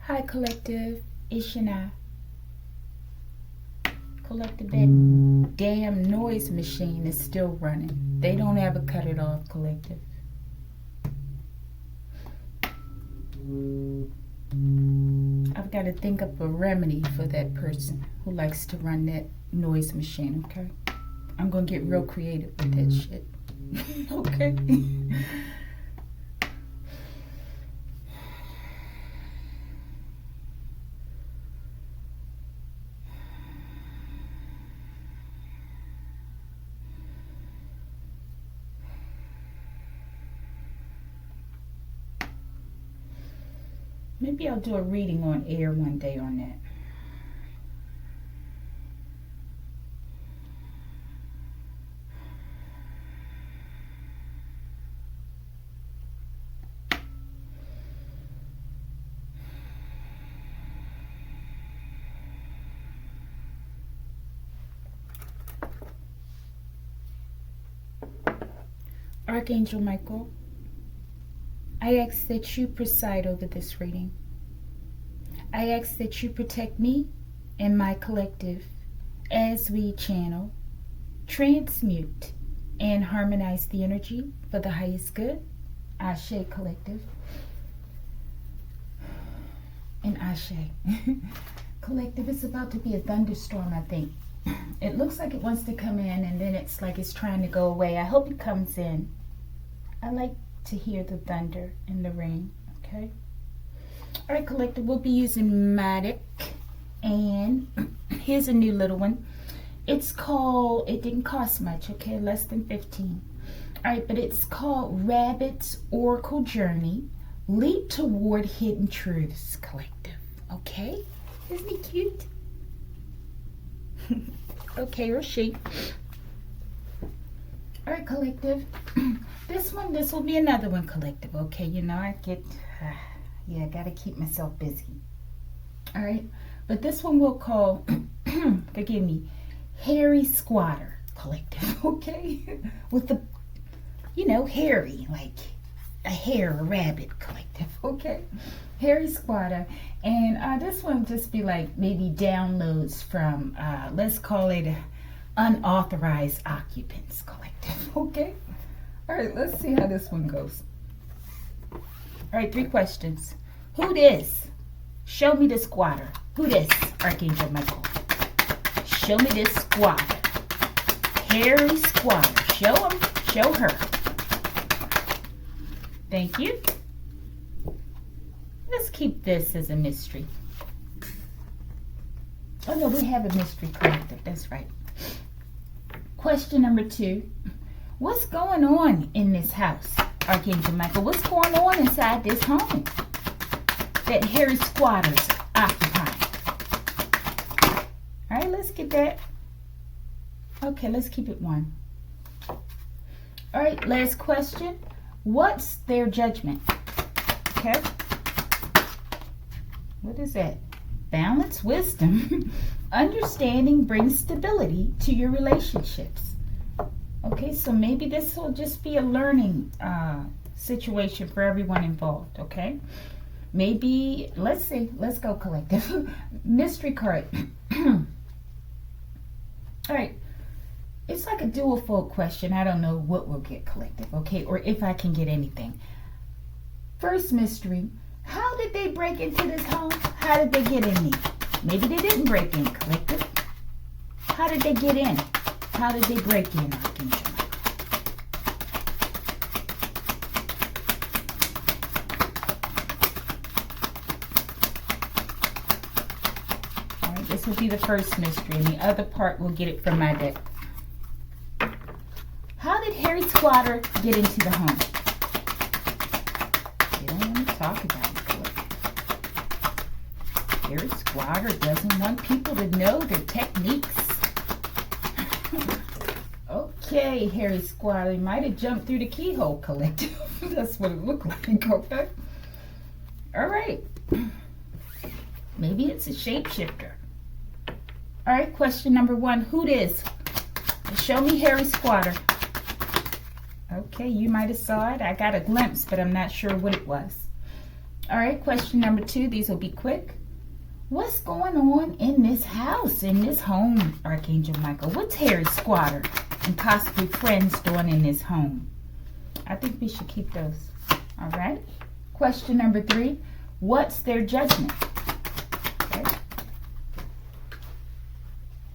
Hi, Collective. It's Shana. Collective, that damn noise machine is still running. They don't ever cut it off, Collective. I've got to think up a remedy for that person who likes to run that noise machine, okay? I'm going to get real creative with that shit. Okay? Maybe I'll do a reading on air one day on that. Archangel Michael, I ask that you preside over this reading. I ask that you protect me and my collective as we channel, transmute, and harmonize the energy for the highest good. Ashe, Collective. And Ashe. Collective, it's about to be a thunderstorm, I think. It looks like it wants to come in and then it's like it's trying to go away. I hope it comes in. I like to hear the thunder and the rain, okay? All right, Collective, we'll be using Matic. And here's a new little one. It's called, it didn't cost much, okay? Less than 15. All right, but it's called Rabbit's Oracle Journey. Leap toward hidden truths, Collective. Okay? Isn't he cute? Okay, or she. All right, Collective. This will be another one, Collective. Okay, you know, I get, yeah, I gotta keep myself busy. All right, but this one we'll call, forgive me, Harey Squatter, Collective. Okay, with the, you know, hairy, like a hare, a rabbit, Collective. Okay, Harey Squatter. And this one will just be like maybe downloads from, let's call it unauthorized occupants, Collective. Okay? All right, let's see how this one goes. All right, 3 questions. Who this? Show me the squatter. Who this, Archangel Michael? Show me this squatter. Harey Squatter. Show him. Show her. Thank you. Let's keep this as a mystery. Oh no, we have a mystery, Collective. That's right. Question number 2. What's going on in this house, Archangel Michael? What's going on inside this home that Harey Squatters occupy? All right, let's get that. Okay, let's keep it 1. All right, last question. What's their judgment? Okay. What is that? Balance, wisdom. Understanding brings stability to your relationships. Okay, so maybe this will just be a learning situation for everyone involved, okay? Maybe, let's see. Let's go, Collective. Mystery card. All right. It's like a dual fold question. I don't know what we'll get, Collective, okay? Or if I can get anything. First mystery. How did they break into this home? How did they get in there? Maybe they didn't break in, Collective. How did they get in? How did they break in, Archangel? All right, this will be the first mystery, and the other part we'll get it from my deck. How did Harey Squatter get into the home? They don't want to talk about it. Harey Squatter doesn't want people to know their techniques. Okay, Harey Squatter, he might have jumped through the keyhole, Collective. That's what it looked like, okay? All right. Maybe it's a shapeshifter. All right, question number 1. Who this? Show me Harey Squatter. Okay, you might have saw it. I got a glimpse, but I'm not sure what it was. All right, question number 2. These will be quick. What's going on in this house, in this home, Archangel Michael? What's Harry Squatter and possibly friends doing in this home? I think we should keep those. All right. Question number 3. What's their judgment? Okay.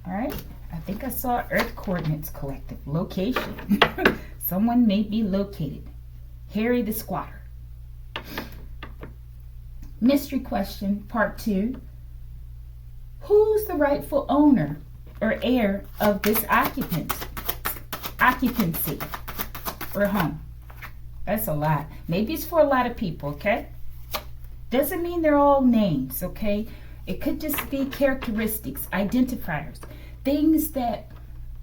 All right. I think I saw Earth Coordinates Collective. Location. Someone may be located. Harry the Squatter. Mystery question, part 2. Who's the rightful owner or heir of this occupancy or home? That's a lot. Maybe it's for a lot of people, okay? Doesn't mean they're all names, okay? It could just be characteristics, identifiers, things that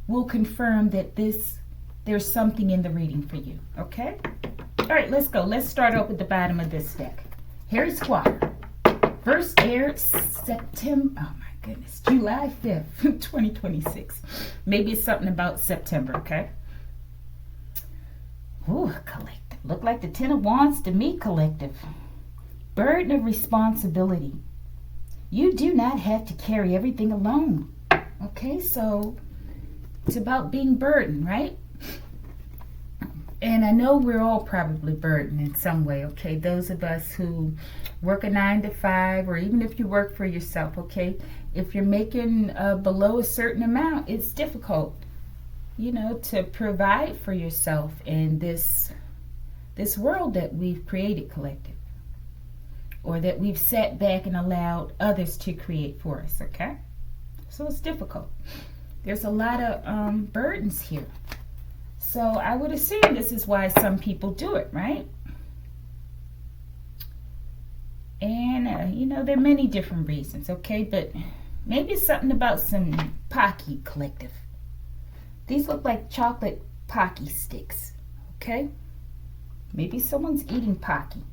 will confirm that there's something in the reading for you, okay? All right, let's go. Let's start off with the bottom of this deck. Harry Squatter. First aired September, oh my goodness, July 5th, 2026. Maybe it's something about September, okay? Ooh, collective. Look like the 10 of Wands to me, collective. Burden of responsibility. You do not have to carry everything alone. Okay, so it's about being burdened, right? And I know we're all probably burdened in some way, okay? Those of us who work a 9 to 5, or even if you work for yourself, okay? If you're making below a certain amount, it's difficult, you know, to provide for yourself in this world that we've created, collective, or that we've sat back and allowed others to create for us, okay? So it's difficult. There's a lot of burdens here. So I would assume this is why some people do it, right? And, you know, there are many different reasons, okay? But maybe it's something about some Pocky, collective. These look like chocolate Pocky sticks, okay? Maybe someone's eating Pocky.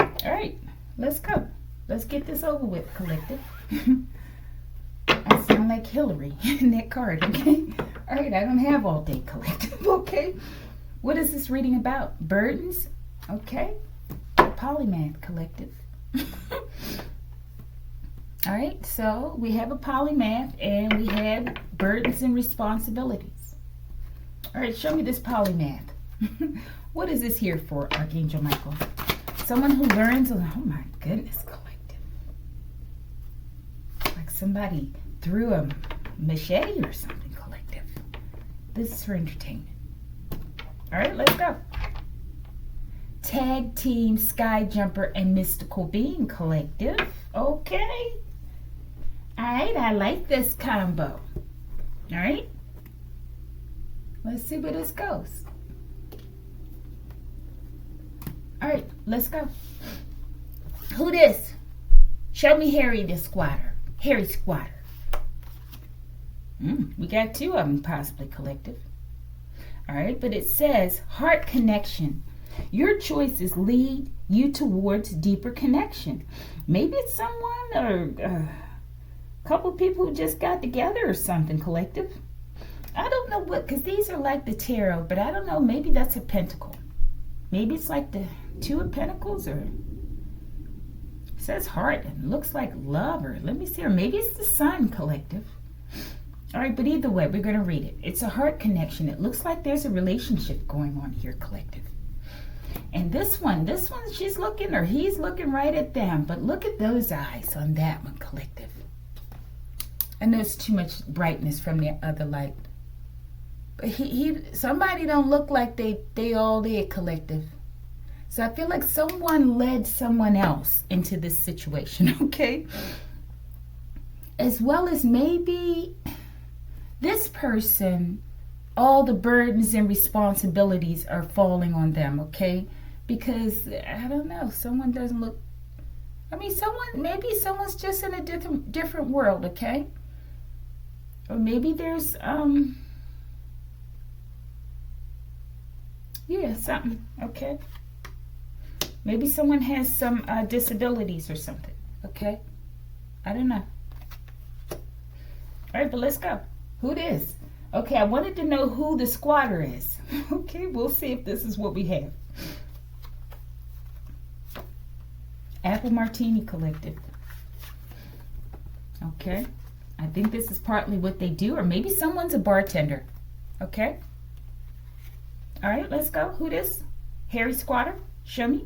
All right, let's go. Let's get this over with, collective. I sound like Hillary in that card, okay? All right, I don't have all day, collective, okay? What is this reading about? Burdens, okay? Polymath, collective. All right, so we have a polymath and we have burdens and responsibilities. All right, show me this polymath. What is this here for, Archangel Michael? Someone who learns, oh my goodness, collective. Like somebody threw a machete or something, collective. This is for entertainment. All right, let's go. Tag team, sky jumper, and mystical being, collective. Okay. All right, I like this combo. All right. Let's see where this goes. All right, let's go. Who this? Show me Harry the Squatter. Harry Squatter. We got 2 of them possibly, collective. All right, but it says heart connection. Your choices lead you towards deeper connection. Maybe it's someone or a couple people who just got together or something, collective. I don't know what, because these are like the tarot, but I don't know. Maybe that's a pentacle. Maybe it's like the 2 of Pentacles, or it says heart and looks like love, or let me see, or maybe it's the sun, collective. All right, but either way, we're going to read it. It's a heart connection. It looks like there's a relationship going on here, collective. And this one, she's looking, or he's looking right at them, but look at those eyes on that one, collective. I know it's too much brightness from the other light. But somebody don't look like they all there, collective. So I feel like someone led someone else into this situation, okay? As well as maybe this person, all the burdens and responsibilities are falling on them, okay? Because, I don't know, someone doesn't look, I mean, maybe someone's just in a different world, okay? Or maybe there's, yeah, something, okay? Maybe someone has some disabilities or something, okay? I don't know. All right, but let's go. Who this? Okay, I wanted to know who the squatter is. Okay, we'll see if this is what we have. Apple Martini Collective. Okay. I think this is partly what they do, or maybe someone's a bartender. Okay. All right, let's go. Who this? Harry Squatter? Show me.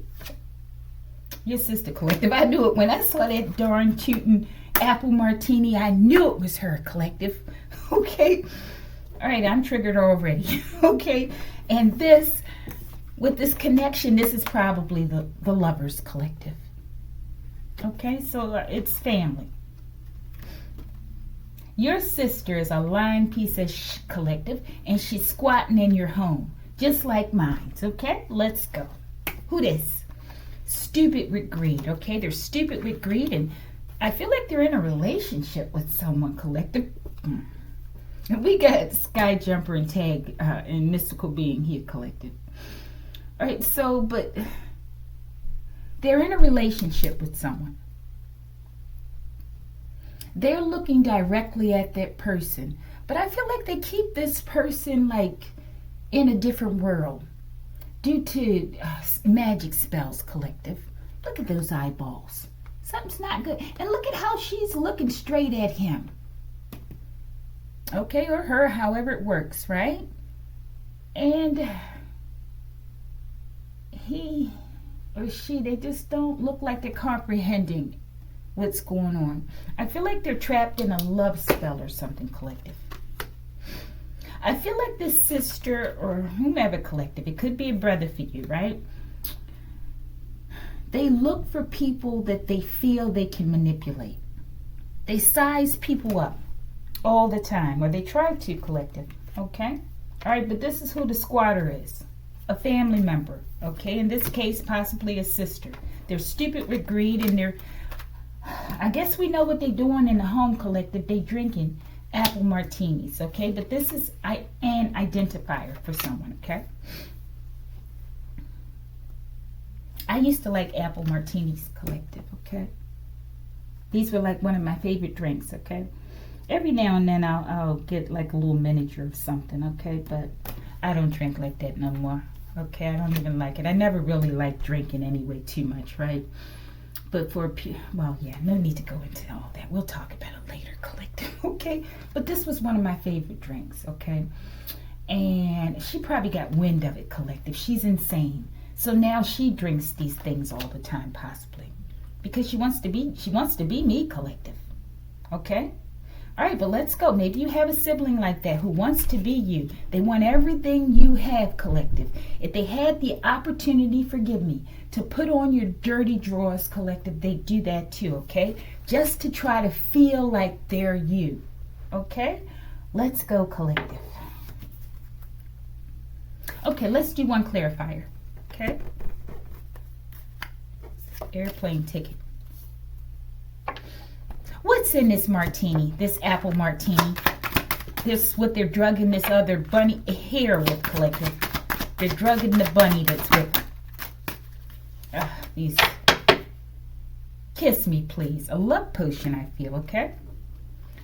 Your sister collective. I knew it when I saw that darn tootin' Apple Martini. I knew it was her collective. Okay. All right, I'm triggered already. Okay. And this, with this connection, this is probably the Lovers Collective. Okay, so it's family. Your sister is a lying piece of collective, and she's squatting in your home, just like mine. Okay, let's go. Who this? Stupid with greed. Okay, they're stupid with greed, and I feel like they're in a relationship with someone collective. And we got Sky Jumper and Tag and Mystical Being here collective. All right, so, but they're in a relationship with someone. They're looking directly at that person, but I feel like they keep this person like in a different world due to magic spells collective. Look at those eyeballs. Something's not good. And look at how she's looking straight at him. Okay, or her, however it works, right? And he or she, they just don't look like they're comprehending what's going on. I feel like they're trapped in a love spell or something collective. I feel like this sister or whomever collective, it could be a brother for you, right? They look for people that they feel they can manipulate. They size people up all the time, or they try to collective, okay? All right, but this is who the squatter is. A family member, okay? In this case, possibly a sister. They're stupid with greed, and they're, I guess we know what they're doing in the home collective. They drinking apple martinis, okay? But this is an identifier for someone, okay? I used to like apple martinis collective, okay? These were like one of my favorite drinks, okay? Every now and then I'll get like a little miniature of something, okay? But I don't drink like that no more, okay? I don't even like it. I never really liked drinking anyway too much, right? But for, well, yeah, no need to go into all that. We'll talk about it later, collective, okay? But this was one of my favorite drinks, okay? And she probably got wind of it, collective. She's insane. So now she drinks these things all the time, possibly. Because she wants to be me, collective, okay? All right, but let's go. Maybe you have a sibling like that who wants to be you. They want everything you have, collective. If they had the opportunity, forgive me, to put on your dirty drawers, collective, they do that too, okay? Just to try to feel like they're you, okay? Let's go, collective. Okay, let's do one clarifier, okay? Airplane ticket. What's in this martini, this apple martini? This, what they're drugging this other bunny hair with, collective. They're drugging the bunny that's with them. These. Kiss me, please. A love potion, I feel, okay?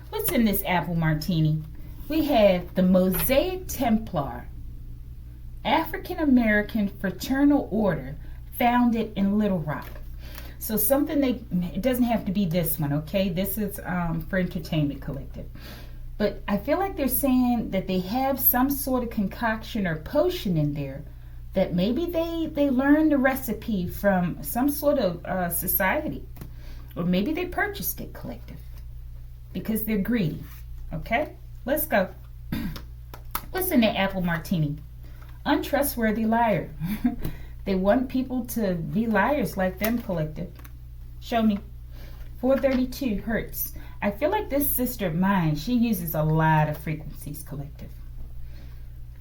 What's in this apple martini? We have the Mosaic Templar, African American fraternal order founded in Little Rock. So something it doesn't have to be this one, okay? This is for entertainment collective. But I feel like they're saying that they have some sort of concoction or potion in there that maybe they learned the recipe from some sort of society. Or maybe they purchased it, collective. Because they're greedy, okay? Let's go. What's in the apple martini? Untrustworthy liar. They want people to be liars like them, collective. Show me. 432 hertz. I feel like this sister of mine, she uses a lot of frequencies, collective.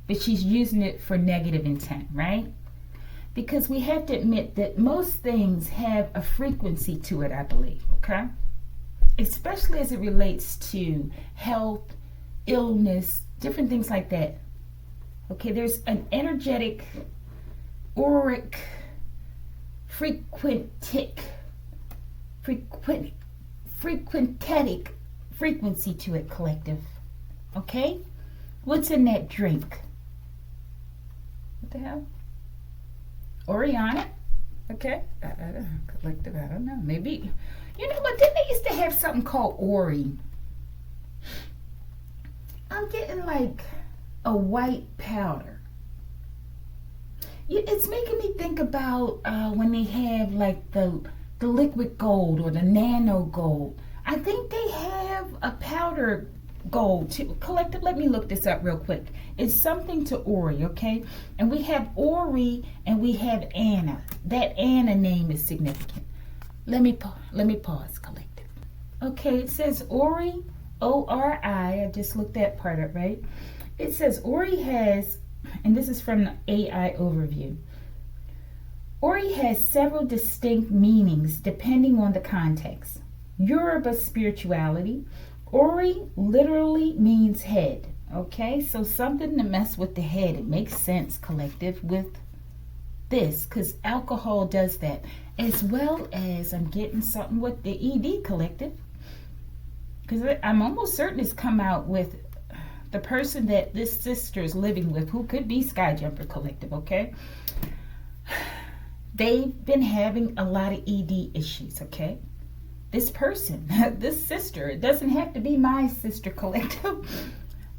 But she's using it for negative intent, right? Because we have to admit that most things have a frequency to it, I believe, okay? Especially as it relates to health, illness, different things like that. Okay, there's an energetic auric frequentic frequency to it, collective. Okay? What's in that drink? What the hell? Oriana? Okay? Collective, I don't know. Maybe, you know what? Didn't they used to have something called Ori? I'm getting like a white powder. It's making me think about when they have like the liquid gold or the nano gold. I think they have a powder gold too. Collective, let me look this up real quick. It's something to Ori, okay? And we have Ori and we have Anna. That Anna name is significant. Let me pause, collective. Okay, it says Ori, O-R-I. I just looked that part up, right? It says Ori has, and this is from the AI overview. Ori has several distinct meanings depending on the context. Yoruba spirituality. Ori literally means head. Okay, so something to mess with the head. It makes sense, collective, with this, because alcohol does that. As well as I'm getting something with the ED, collective. Because I'm almost certain it's come out with the person that this sister is living with, who could be Skyjumper, collective, okay? They've been having a lot of ED issues, okay? This person, this sister, it doesn't have to be my sister, collective.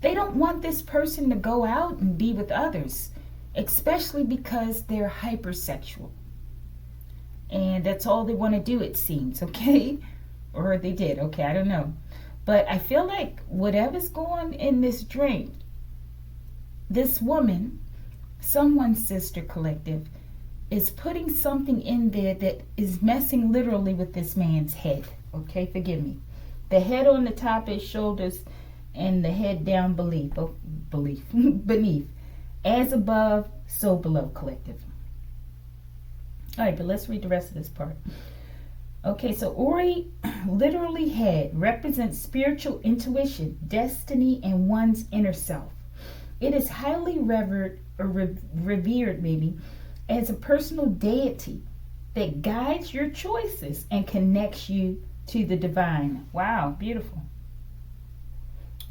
They don't want this person to go out and be with others, especially because they're hypersexual. And that's all they want to do, it seems, okay? Or they did, okay, I don't know. But I feel like whatever's going in this drink, this woman, someone's sister, collective, is putting something in there that is messing literally with this man's head. Okay, forgive me. The head on the top, his shoulders, and the head down beneath. As above, so below, collective. All right, but let's read the rest of this part. Okay, so Ori, literally head, represents spiritual intuition, destiny, and one's inner self. It is highly revered, or revered maybe, as a personal deity that guides your choices and connects you to the divine. Wow, beautiful.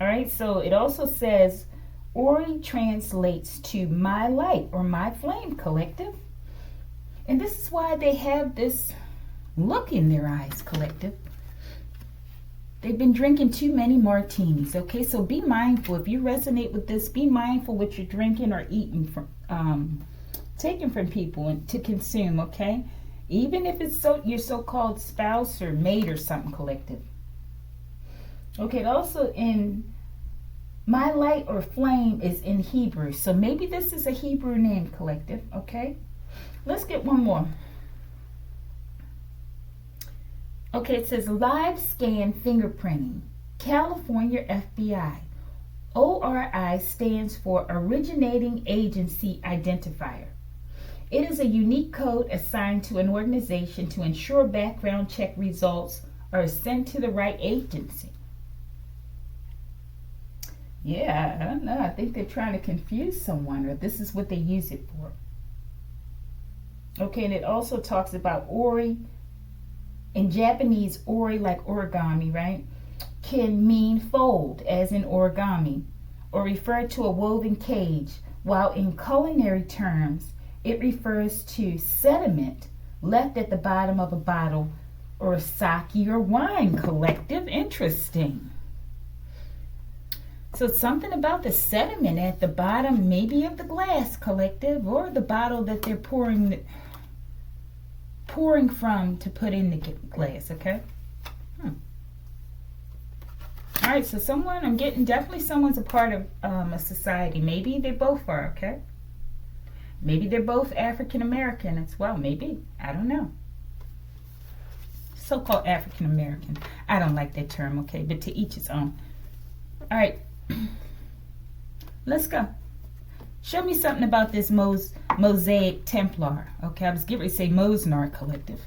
All right, so it also says Ori translates to my light or my flame, collective. And this is why they have this look in their eyes, collective. They've been drinking too many martinis, okay? So be mindful. If you resonate with this, be mindful what you're drinking or eating from, taking from people and to consume, okay? Even if it's your so-called spouse or mate or something, collective. Okay, also in my light or flame is in Hebrew. So maybe this is a Hebrew name, collective, okay? Let's get one more. Okay, it says live scan fingerprinting, California FBI. ORI stands for Originating Agency Identifier. It is a unique code assigned to an organization to ensure background check results are sent to the right agency. Yeah, I don't know. I think they're trying to confuse someone, or this is what they use it for. Okay, and it also talks about Ori. In Japanese, Ori, like origami, right, can mean fold, as in origami, or refer to a woven cage, while in culinary terms, it refers to sediment left at the bottom of a bottle or sake or wine, collective. Interesting. So something about the sediment at the bottom, maybe of the glass, collective, or the bottle that they're pouring from to put in the glass, okay? All right, so someone, I'm getting, definitely someone's a part of a society. Maybe they both are, okay? Maybe they're both African American as well, maybe. I don't know. So-called African American. I don't like that term, okay? But to each his own. All right. Let's go. Show me something about this Mosaic Templar. Okay, I was getting ready to say Mosnar Collective.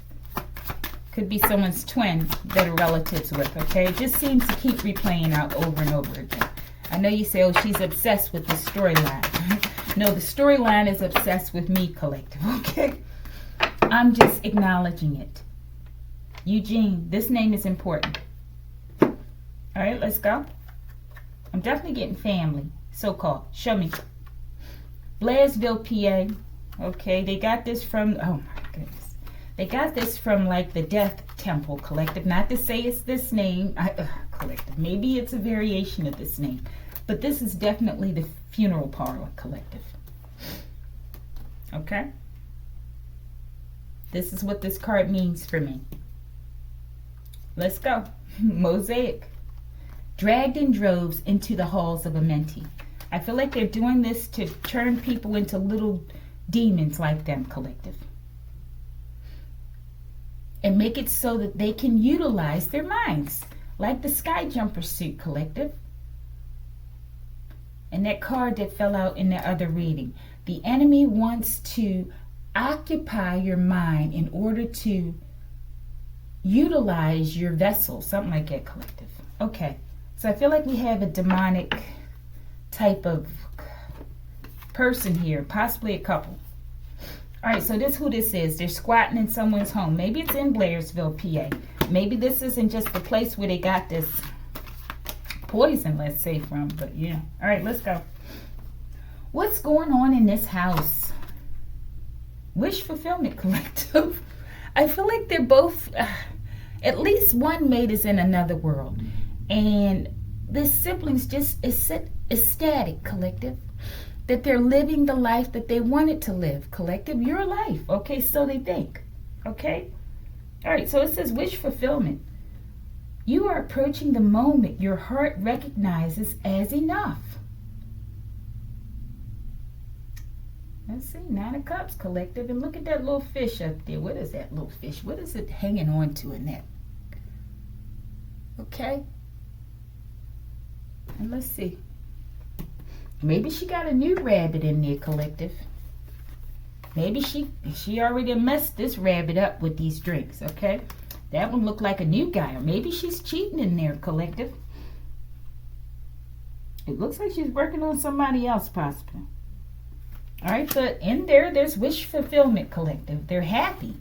Could be someone's twin that are relatives with, okay? It just seems to keep replaying out over and over again. I know you say, oh, she's obsessed with the storyline. No, the storyline is obsessed with me, collective, okay? I'm just acknowledging it. Eugene, this name is important. All right, let's go. I'm definitely getting family, so-called. Show me. Blairsville, PA. Okay, they got this from, oh my goodness. They got this from like the Death Temple Collective. Not to say it's this name, Collective. Maybe it's a variation of this name. But this is definitely the Funeral Parlor Collective. Okay? This is what this card means for me. Let's go. Mosaic. Dragged in droves into the halls of Amenti. I feel like they're doing this to turn people into little demons like them, Collective. And make it so that they can utilize their minds. Like the Sky Jumper suit, Collective. And that card that fell out in the other reading. The enemy wants to occupy your mind in order to utilize your vessel. Something like that, Collective. Okay. So I feel like we have a demonic type of person here. Possibly a couple. Alright, so this is who this is. They're squatting in someone's home. Maybe it's in Blairsville, PA. Maybe this isn't just the place where they got this poison, let's say, from. But yeah. Alright, let's go. What's going on in this house? Wish Fulfillment Collective. I feel like they're both, at least one mate is in another world. And this siblings just ecstatic, Collective. That they're living the life that they wanted to live. Collective, your life. Okay, so they think. Okay? Alright, so it says wish fulfillment. You are approaching the moment your heart recognizes as enough. Let's see, 9 of Cups, Collective. And look at that little fish up there. What is that little fish? What is it hanging on to in that? Okay. And let's see. Maybe she got a new rabbit in there, Collective. Maybe she already messed this rabbit up with these drinks, okay? That one looked like a new guy. Or maybe she's cheating in there, Collective. It looks like she's working on somebody else, possibly. Alright, but in there's wish fulfillment, Collective. They're happy.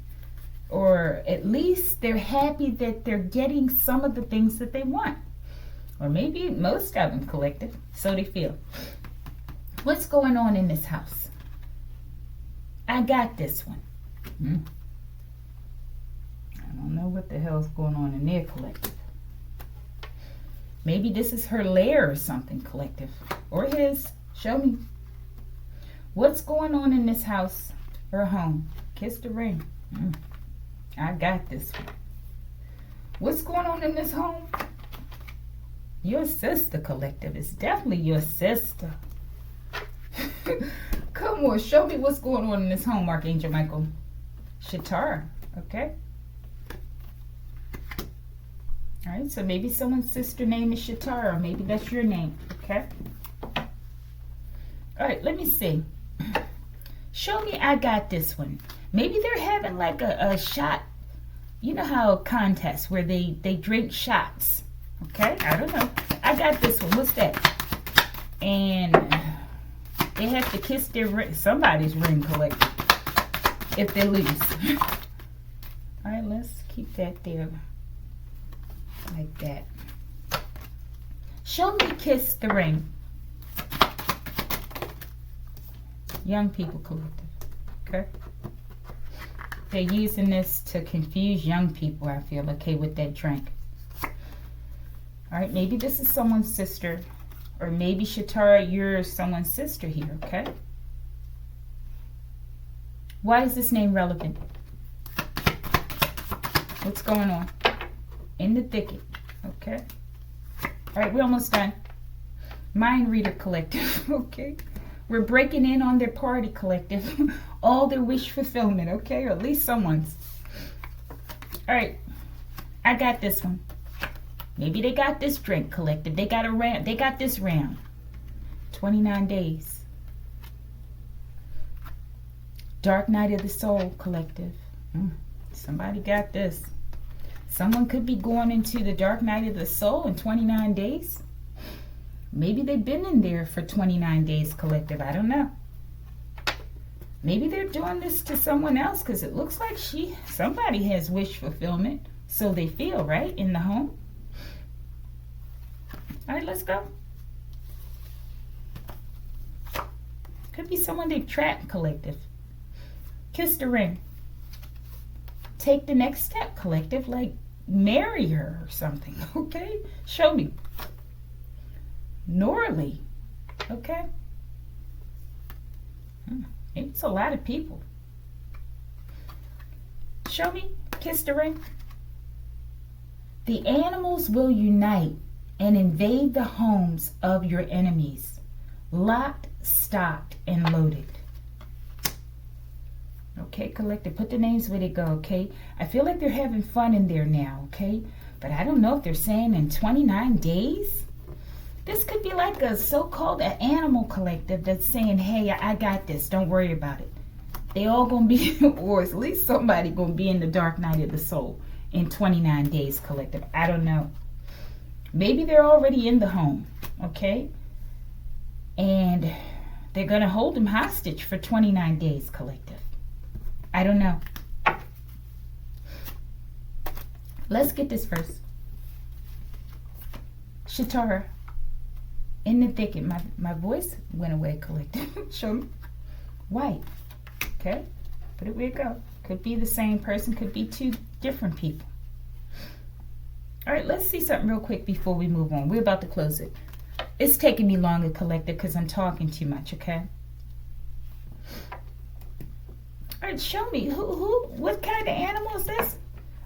Or at least they're happy that they're getting some of the things that they want. Or maybe most of them, Collective. So they feel. What's going on in this house? I got this one. I don't know what the hell's going on in there, Collective. Maybe this is her lair or something, Collective. Or his. Show me. What's going on in this house or home? Kiss the ring. I got this one. What's going on in this home? Your sister, Collective. It's definitely your sister. Come on, show me what's going on in this home, Archangel Michael. Shatara, okay? Alright, so maybe someone's sister name is Shatara. Maybe that's your name, okay? Alright, let me see. Show me I got this one. Maybe they're having like a shot. You know how contests where they drink shots. Okay, I don't know. I got this one. What's that? And they have to kiss their ring, somebody's ring, Collective, if they lose. All right, let's keep that there like that. Show me kiss the ring. Young people, Collective. Okay. They're using this to confuse young people, I feel, okay, with that drink. Alright, maybe this is someone's sister. Or maybe, Shatara, you're someone's sister here, okay? Why is this name relevant? What's going on? In the thicket, okay? Alright, we're almost done. Mind Reader Collective, okay? We're breaking in on their party, Collective. All their wish fulfillment, okay? Or at least someone's. Alright, I got this one. Maybe they got this drink, Collective. They got a round. They got this round. 29 days. Dark Night of the Soul, Collective. Somebody got this. Someone could be going into the Dark Night of the Soul in 29 days. Maybe they've been in there for 29 days, Collective. I don't know. Maybe they're doing this to someone else because it looks like somebody has wish fulfillment. So they feel, right? In the home. All right, let's go. Could be someone they've trapped, Collective. Kiss the ring. take the next step, collective, like marry her or something. Okay, show me. Norley. Okay. It's a lot of people. Show me. Kiss the ring. The animals will unite and invade the homes of your enemies, locked, stocked, and loaded. Okay, collective, put the names where they go, okay? I feel like they're having fun in there now, okay? But I don't know if they're saying in 29 days. This could be like a so-called animal collective that's saying, hey, I got this. Don't worry about it. They all going to be, or at least somebody going to be in the dark night of the soul in 29 days, collective. I don't know. Maybe they're already in the home, okay? And they're going to hold them hostage for 29 days, collective. I don't know. Let's get this first. Shatara. In the thicket. My voice went away, collective. Show me. White. Okay. Put it where it go. Could be the same person. Could be two different people. All right. Let's see something real quick before we move on. We're about to close it. It's taking me longer, collective, because I'm talking too much, okay? All right, show me what kind of animal is this?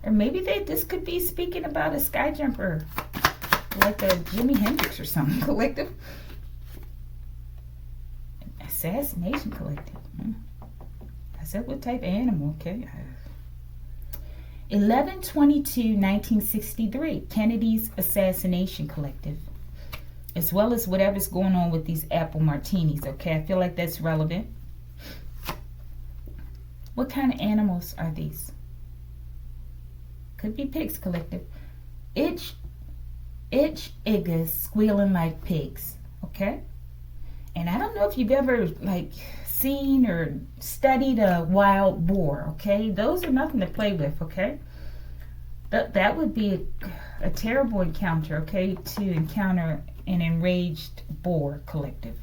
Or maybe this could be speaking about a sky jumper, like a Jimi Hendrix or something, collective. Assassination, collective. I said what type of animal, okay? 11/22/1963, Kennedy's assassination, collective. As well as whatever's going on with these apple martinis, okay? I feel like that's relevant. What kind of animals are these? Could be pigs, collective. Iggas squealing like pigs, okay? And I don't know if you've ever like seen or studied a wild boar, okay? Those are nothing to play with, okay? That would be a terrible encounter, okay? To encounter an enraged boar, collective,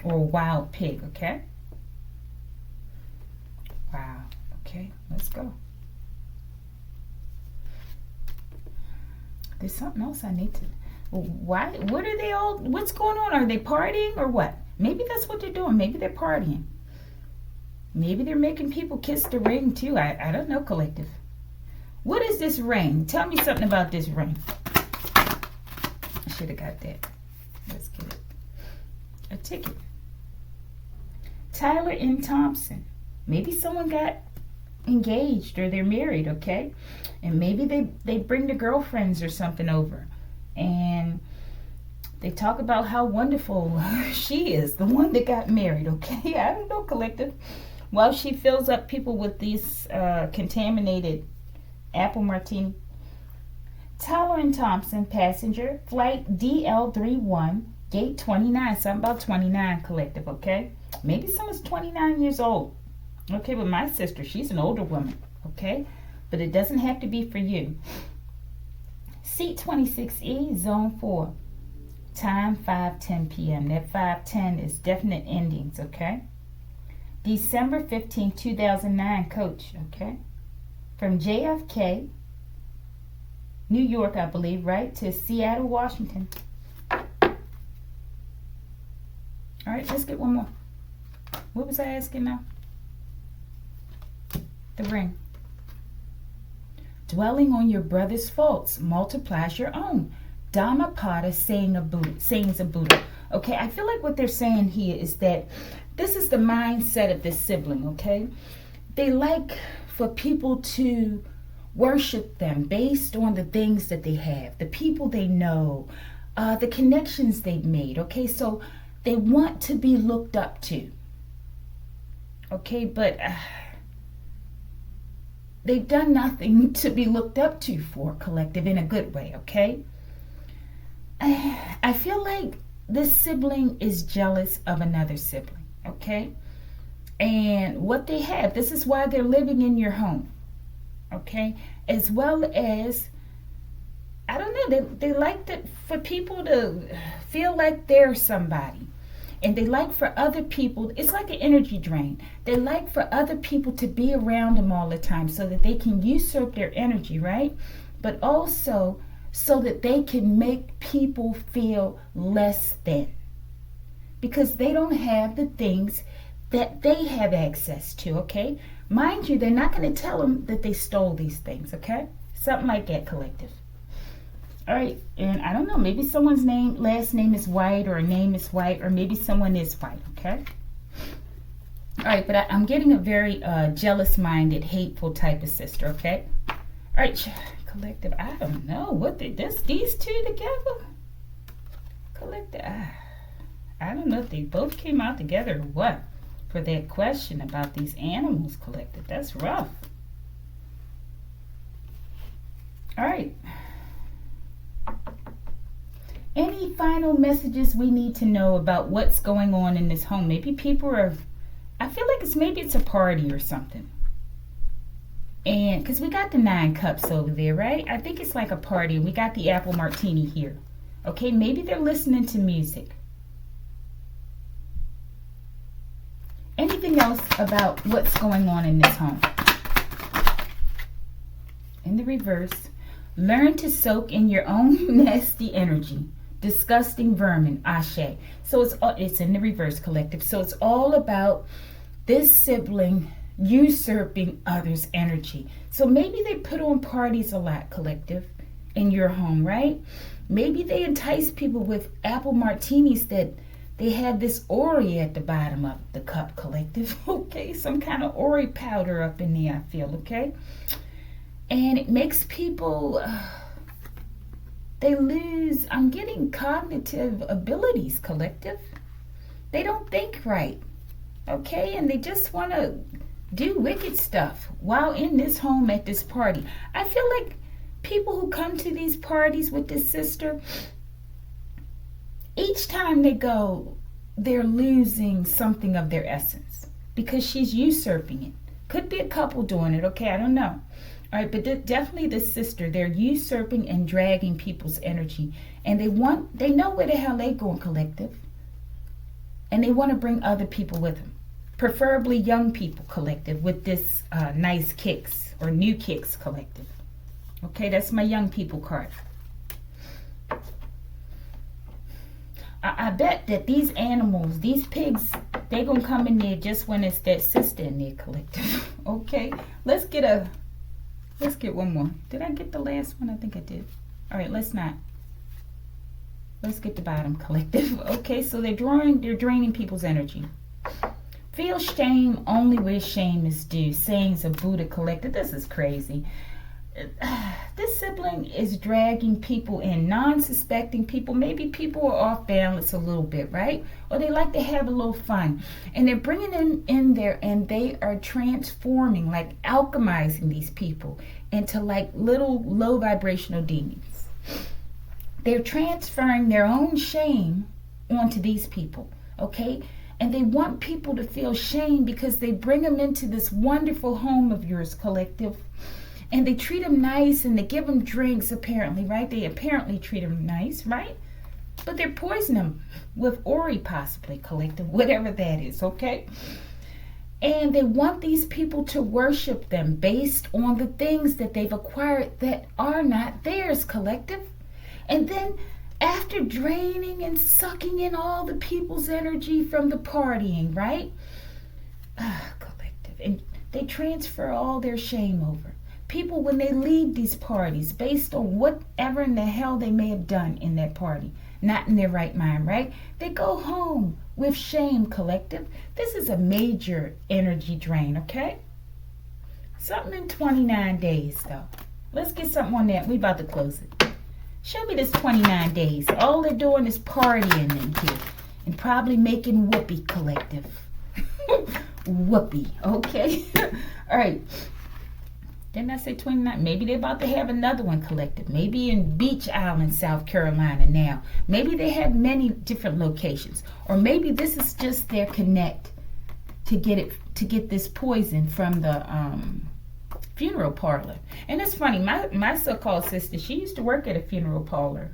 or a wild pig, okay? Wow. Okay, let's go. There's something else I need to. Why? What are they all? What's going on? Are they partying or what? Maybe that's what they're doing. Maybe they're partying. Maybe they're making people kiss the ring too. I don't know, collective. What is this ring? Tell me something about this ring. I should have got that. Let's get it. A ticket. Tyler and Thompson. Maybe someone got engaged or they're married, okay? And maybe they bring their girlfriends or something over. And they talk about how wonderful she is, the one that got married, okay? I don't know, collective. While she fills up people with these contaminated apple martini. Tyler and Thompson, passenger, flight DL31, gate 29. Something about 29, collective, okay? Maybe someone's 29 years old. Okay, but my sister, she's an older woman, okay? But it doesn't have to be for you. Seat 26E, Zone 4. Time 5:10 p.m. That 5:10 is definite endings, okay? December 15, 2009, coach, okay? From JFK, New York, I believe, right, to Seattle, Washington. All right, let's get one more. What was I asking now? The ring. Dwelling on your brother's faults multiplies your own. Dhammapada sayings of Buddha. Okay, I feel like what they're saying here is that this is the mindset of this sibling, okay? They like for people to worship them based on the things that they have, the people they know, the connections they've made, okay? So they want to be looked up to, okay? But they've done nothing to be looked up to for, collective, in a good way, okay? I feel like this sibling is jealous of another sibling, okay? And what they have, this is why they're living in your home, okay? As well as, I don't know, they like for people to feel like they're somebody. And they like for other people, it's like an energy drain. They like for other people to be around them all the time so that they can usurp their energy, right? But also so that they can make people feel less than, because they don't have the things that they have access to, okay? Mind you, they're not going to tell them that they stole these things, okay? Something like that, collective. All right, and I don't know, maybe someone's last name is White, or a name is White, or maybe someone is white, okay? All right, but I'm getting a very jealous-minded, hateful type of sister, okay? All right, collective, I don't know what these two together? Collective, I don't know if they both came out together or what for that question about these animals, collective. That's rough. All right. Any final messages we need to know about what's going on in this home? Maybe people are, I feel like maybe it's a party or something. And because we got the 9 cups over there, right? I think it's like a party. And we got the apple martini here. Okay, maybe they're listening to music. Anything else about what's going on in this home? In the reverse, learn to soak in your own nasty energy. Disgusting vermin, Ashe. So it's in the reverse, collective. So it's all about this sibling usurping others' energy. So maybe they put on parties a lot, collective, in your home, right? Maybe they entice people with apple martinis that they have this Ori at the bottom of the cup, collective. Okay, some kind of Ori powder up in there, I feel, okay? And it makes people... they lose, I'm getting cognitive abilities, collective. They don't think right, okay? And they just want to do wicked stuff while in this home at this party. I feel like people who come to these parties with this sister, each time they go, they're losing something of their essence because she's usurping it. Could be a couple doing it, okay? I don't know. All right, but definitely this sister, they're usurping and dragging people's energy. And they know where the hell they going, collective. And they want to bring other people with them. Preferably young people, collective, with this nice kicks or new kicks, collective. Okay, that's my young people card. I bet that these animals, these pigs, they're going to come in there just when it's that sister in there, collective. Okay, let's get one more. Did I get the last one? I think I did. All right, let's get the bottom, collective. Okay, so they're draining people's energy. Feel shame only where shame is due. Sayings of Buddha, collective. This is crazy. This sibling is dragging people in, non-suspecting people. Maybe people are off balance a little bit, right? Or they like to have a little fun. And they're bringing them in there and they are transforming, like alchemizing these people into like little low vibrational demons. They're transferring their own shame onto these people, okay? And they want people to feel shame because they bring them into this wonderful home of yours, collective. And they treat them nice and they give them drinks, apparently, right? They apparently treat them nice, right? But they're poisoning them with Ori, possibly, collective, whatever that is, okay? And they want these people to worship them based on the things that they've acquired that are not theirs, collective. And then after draining and sucking in all the people's energy from the partying, right? Collective. And they transfer all their shame over. People, when they leave these parties, based on whatever in the hell they may have done in that party, not in their right mind, right? They go home with shame, collective. This is a major energy drain, okay? Something in 29 days, though. Let's get something on that. We about to close it. Show me this 29 days. All they're doing is partying in here and probably making whoopee, collective. Whoopee, okay? All right. Didn't I say 29? Maybe they're about to have another one, collective. Maybe in Beach Island, South Carolina now. Maybe they have many different locations. Or maybe this is just their connect to get this poison from the funeral parlor. And it's funny, my so-called sister, she used to work at a funeral parlor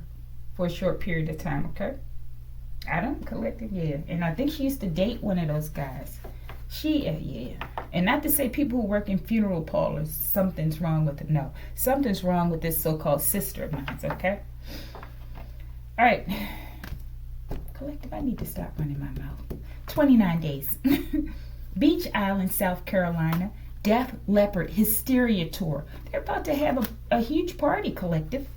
for a short period of time, okay? I don't collective, yeah. And I think she used to date one of those guys. Yeah. And not to say people who work in funeral parlors, something's wrong with it. No, something's wrong with this so-called sister of mine, okay? All right. Collective, I need to stop running my mouth. 29 days. Beach Island, South Carolina. Deaf Leopard Hysteria Tour. They're about to have a huge party, collective.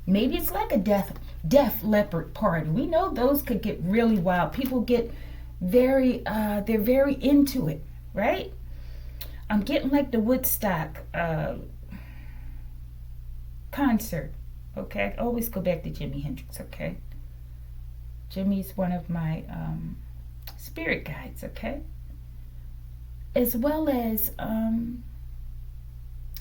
Maybe it's like a deaf leopard party. We know those could get really wild. People get they're very into it, right? I'm getting like the Woodstock concert, okay? I always go back to Jimi Hendrix, okay? Jimmy's one of my spirit guides, okay? As well as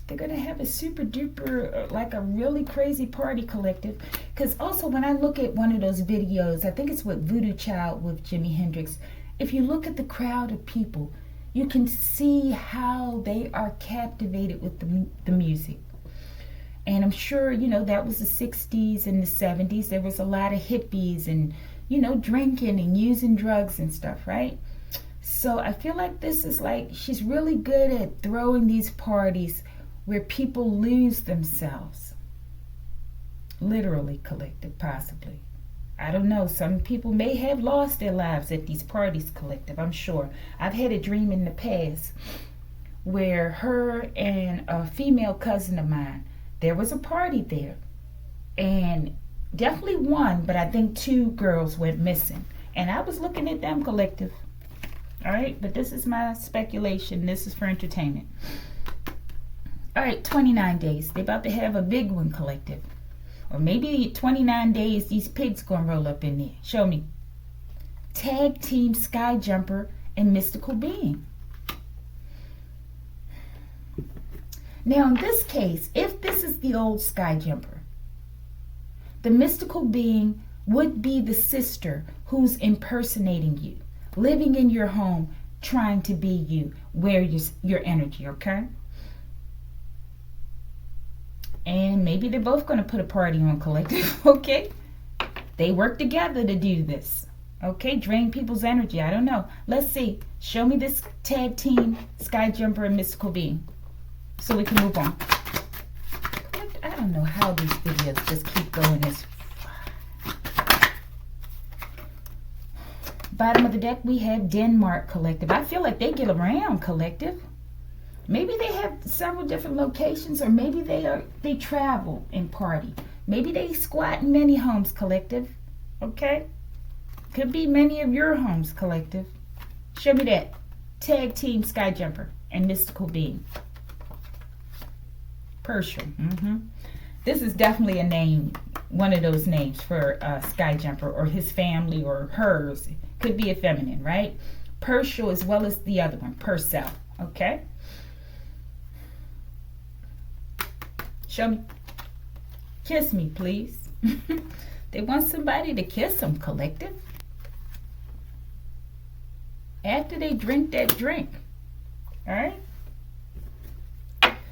they're going to have a super duper, like a really crazy party, collective. Because also when I look at one of those videos, I think it's with Voodoo Child with Jimi Hendrix. If you look at the crowd of people, you can see how they are captivated with the music. And I'm sure, you know, that was the 60s and the 70s. There was a lot of hippies and, you know, drinking and using drugs and stuff, right? So I feel like this is like, she's really good at throwing these parties where people lose themselves. Literally, collective, possibly. I don't know. Some people may have lost their lives at these parties, collective, I'm sure. I've had a dream in the past where her and a female cousin of mine, there was a party there. And definitely one, but I think two girls went missing. And I was looking at them, collective. All right, but this is my speculation. This is for entertainment. All right, 29 days. They're about to have a big one, collective. Or maybe 29 days, these pigs gonna roll up in there. Show me. Tag Team Sky Jumper and Mystical Being. Now, in this case, if this is the old Sky Jumper, the Mystical Being would be the sister who's impersonating you, living in your home, trying to be you, wear your energy, okay? And maybe they're both going to put a party on, collective, okay? They work together to do this, okay? Drain people's energy. I don't know. Let's see. Show me this tag team, Sky Jumper and Mystical Being, so we can move on. I don't know how these videos just keep going this. Bottom of the deck, we have Denmark, collective. I feel like they get around, collective. Maybe they have several different locations, or maybe they travel and party. Maybe they squat in many homes, collective. Okay? Could be many of your homes, collective. Show me that. Tag Team Sky Jumper and Mystical Being. Persia. This is definitely a name, one of those names for Sky Jumper, or his family, or hers. Could be a feminine, right? Persia as well as the other one, Purcell. Okay? Show me. Kiss me, please. They want somebody to kiss them, collective. After they drink that drink. All right?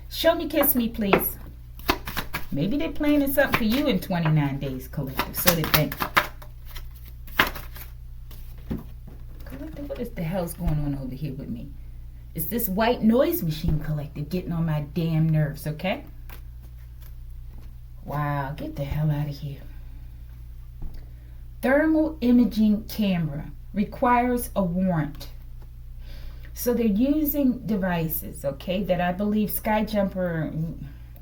Show me, kiss me, please. Maybe they're planning something for you in 29 days, collective. So they think. Collective, what is the hell's going on over here with me? It's this white noise machine, collective, getting on my damn nerves, okay? Wow, get the hell out of here. Thermal imaging camera requires a warrant. So they're using devices, okay, that I believe Sky Jumper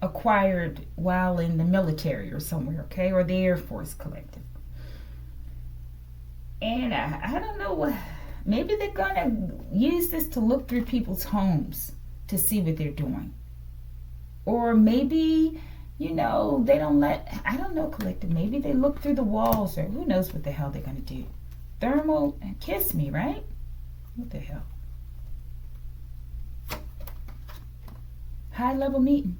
acquired while in the military or somewhere, okay, or the Air Force, collective. And I don't know what, maybe they're gonna use this to look through people's homes to see what they're doing. Or maybe, you know, they don't let, I don't know, collective, maybe they look through the walls, or who knows what the hell they're gonna do. Thermal, kiss me, right? What the hell? High level meeting.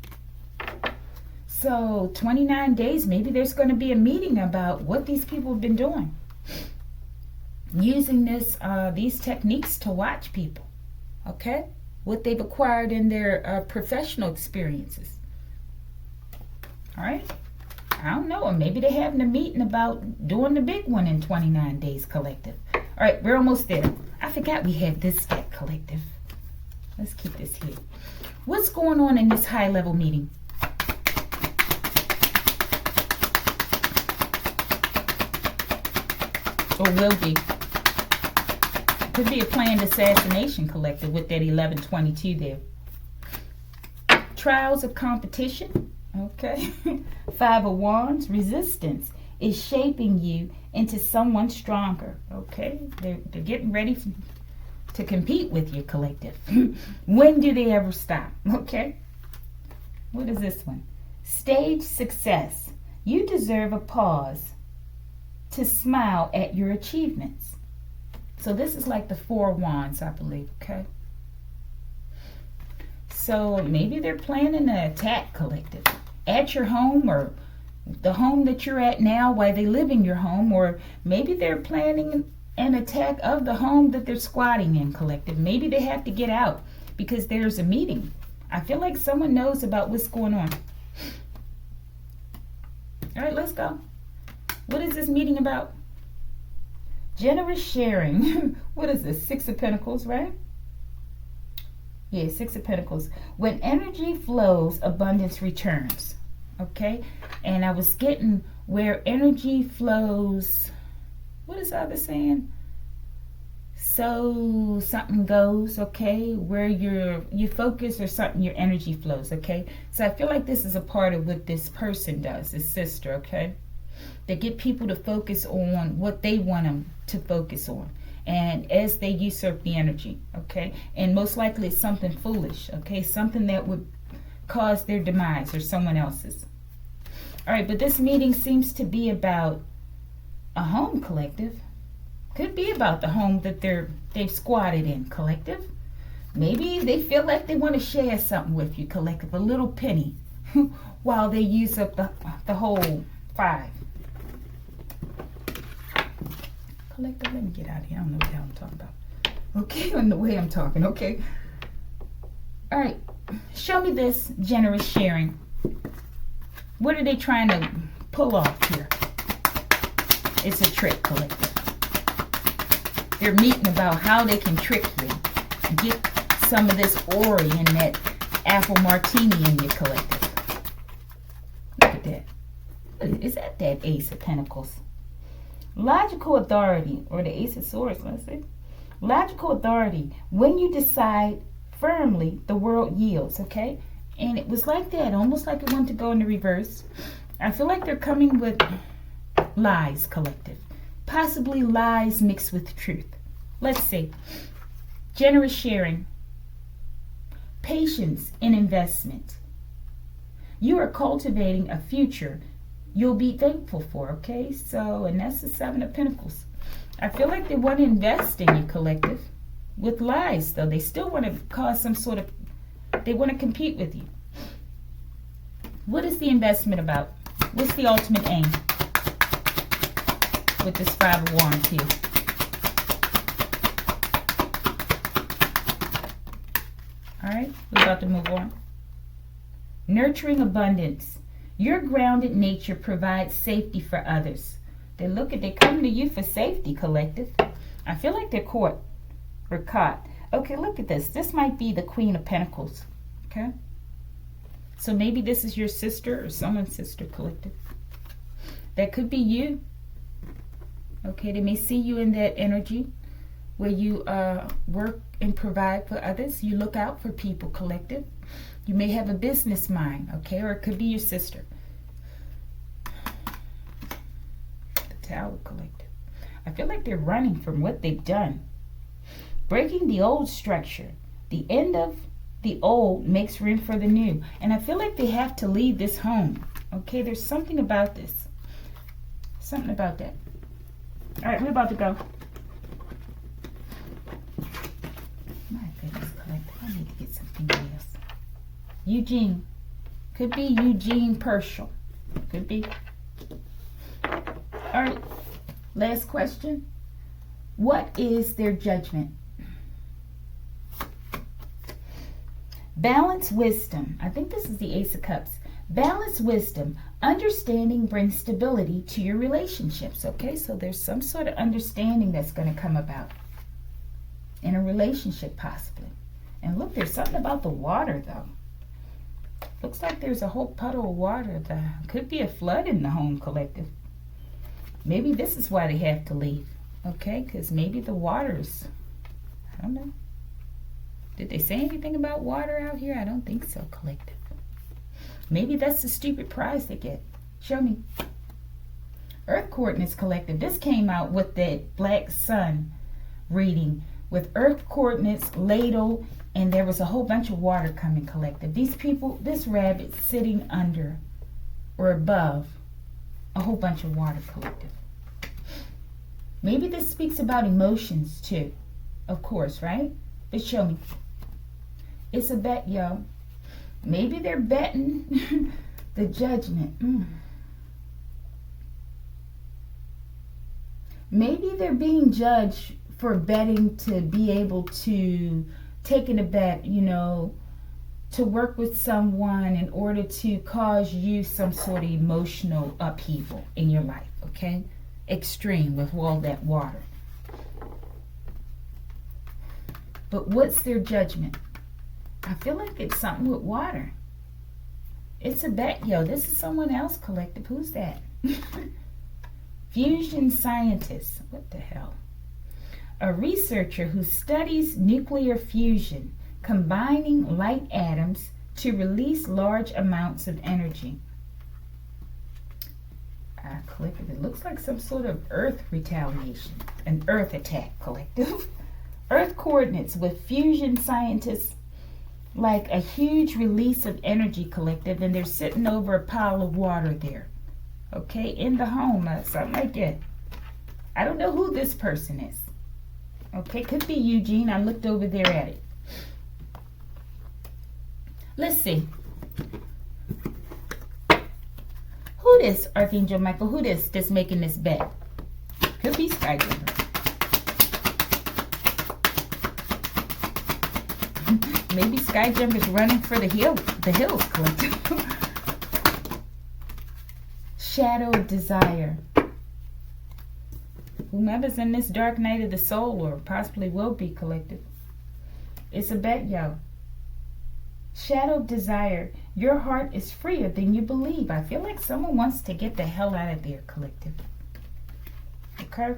So 29 days, maybe there's going to be a meeting about what these people have been doing. Using these techniques to watch people. Okay? What they've acquired in their professional experiences. All right? I don't know, or maybe they're having a meeting about doing the big one in 29 days, collective. All right, we're almost there. I forgot we have this deck, collective. Let's keep this here. What's going on in this high level meeting? Or will be. Could be a planned assassination, collective, with that 1122 there. Trials of competition. Okay. 5 of Wands. Resistance is shaping you into someone stronger. Okay. They're getting ready to compete with you, collective. When do they ever stop? Okay. What is this one? Stage success. You deserve a pause to smile at your achievements. So this is like the 4 of Wands, I believe. Okay. So maybe they're planning an attack, collective, at your home or the home that you're at now while they live in your home, or maybe they're planning an attack of the home that they're squatting in, collective. Maybe they have to get out because there's a meeting. I feel like someone knows about what's going on. All right, let's go. What is this meeting about? Generous sharing. What is this? 6 of Pentacles, right? Yeah, 6 of Pentacles. When energy flows, abundance returns. Okay? And I was getting where energy flows. What is the other saying? So something goes, okay? Where you focus or something, your energy flows, okay? So I feel like this is a part of what this person does, this sister, okay? They get people to focus on what they want them to focus on. And as they usurp the energy, okay? And most likely it's something foolish, okay? Something that would cause their demise or someone else's. All right, but this meeting seems to be about a home, collective. Could be about the home that they've squatted in, collective. Maybe they feel like they want to share something with you, collective. A little penny while they use up the whole 5. Collective, let me get out of here. I don't know what the hell I'm talking about. Okay, on the way I'm talking, okay? All right, show me this generous sharing. What are they trying to pull off here? It's a trick, collective. They're meeting about how they can trick you. Get some of this Ori and that apple martini in your, collective. Look at that. Is that Ace of Pentacles? Logical authority, or the Ace of Swords, let's see. Logical authority. When you decide firmly, the world yields, okay? And it was like that, almost like it wanted to go in the reverse. I feel like they're coming with lies, collective. Possibly lies mixed with truth. Let's see. Generous sharing. Patience in investment. You are cultivating a future you'll be thankful for, okay? So, and that's the 7 of Pentacles. I feel like they want to invest in you, collective. With lies, though. They still want to cause some sort of, they want to compete with you. What is the investment about? What's the ultimate aim with this 5 of Wands here? All right, we're about to move on. Nurturing abundance. Your grounded nature provides safety for others. They're coming to you for safety, collective. I feel like they're caught or caught. Okay, look at this. This might be the Queen of Pentacles. Okay? So maybe this is your sister or someone's sister, collective. That could be you. Okay, they may see you in that energy where you work and provide for others. You look out for people, collective. You may have a business mind, okay? Or it could be your sister. The Tower, collective. I feel like they're running from what they've done. Breaking the old structure. The end of the old makes room for the new. And I feel like they have to leave this home. Okay, there's something about this. Something about that. All right, we're about to go. My goodness, collective. I need to get something else. Eugene. Could be Eugene Purcell. Could be. All right. Last question. What is their judgment? Balance wisdom. I think this is the Ace of Cups. Balance wisdom. Understanding brings stability to your relationships. Okay, so there's some sort of understanding that's going to come about in a relationship possibly. And look, there's something about the water though. Looks like there's a whole puddle of water. There could be a flood in the home collective. Maybe this is why they have to leave. Okay, because maybe the water's, I don't know. Did they say anything about water out here? I don't think so, collective. Maybe that's the stupid prize they get. Show me. Earth coordinates collective. This came out with that black sun reading with earth coordinates, ladle, and there was a whole bunch of water coming collective. These people, this rabbit sitting under or above a whole bunch of water collective. Maybe this speaks about emotions too. Of course, right? But show me. It's a bet, yo. Maybe they're betting the judgment. Maybe they're being judged for betting to be able to take in a bet, you know, to work with someone in order to cause you some sort of emotional upheaval in your life, okay? Extreme with all that water. But what's their judgment? I feel like it's something with water. It's a bet, yo. This is someone else collective. Who's that? Fusion scientist. What the hell? A researcher who studies nuclear fusion, combining light atoms to release large amounts of energy. Collective. It looks like some sort of earth retaliation. An earth attack, collective. Earth coordinates with fusion scientists, like a huge release of energy collective, and they're sitting over a pile of water there. Okay, in the home, something like that. I don't know who this person is. Okay, could be Eugene. I looked over there at it. Let's see. Who this, Archangel Michael? Who this that's making this bet? Could be Skyjumper. Maybe Skyjumper's running for the hills collective. Shadow of desire. Whomever's in this dark night of the soul, or possibly will be collective. It's a bet, yo. Shadow of desire. Your heart is freer than you believe. I feel like someone wants to get the hell out of there, collective. Okay?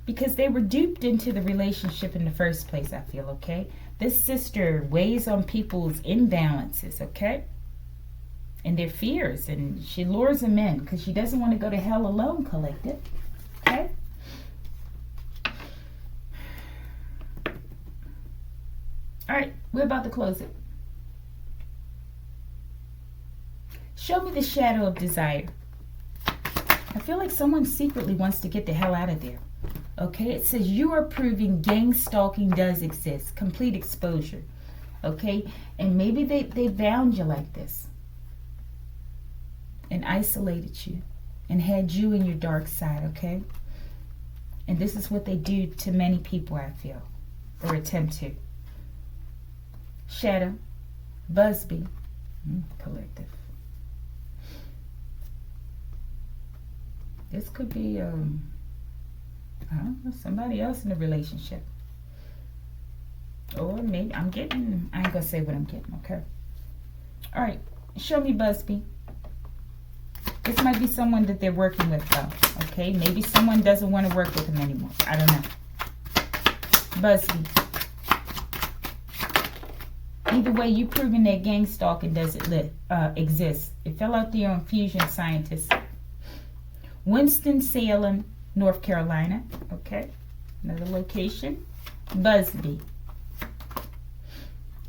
Because they were duped into the relationship in the first place, I feel, okay? This sister weighs on people's imbalances, okay? And their fears. And she lures them in because she doesn't want to go to hell alone, collective. Okay? All right, we're about to close it. Show me the shadow of desire. I feel like someone secretly wants to get the hell out of there. Okay, it says you are proving gang stalking does exist. Complete exposure. Okay, and maybe they bound you like this and isolated you and had you in your dark side, okay? And this is what they do to many people, I feel, or attempt to. Shadow, Busby, collective. This could be, I don't know, somebody else in the relationship. Or maybe, I ain't gonna say what I'm getting, okay? All right, show me Busby. This might be someone that they're working with, though, okay? Maybe someone doesn't want to work with them anymore. I don't know. Busby. Either way, you proving that gang stalking doesn't exist. It fell out there on Fusion Scientists. Winston-Salem, North Carolina. Okay, another location. Busby.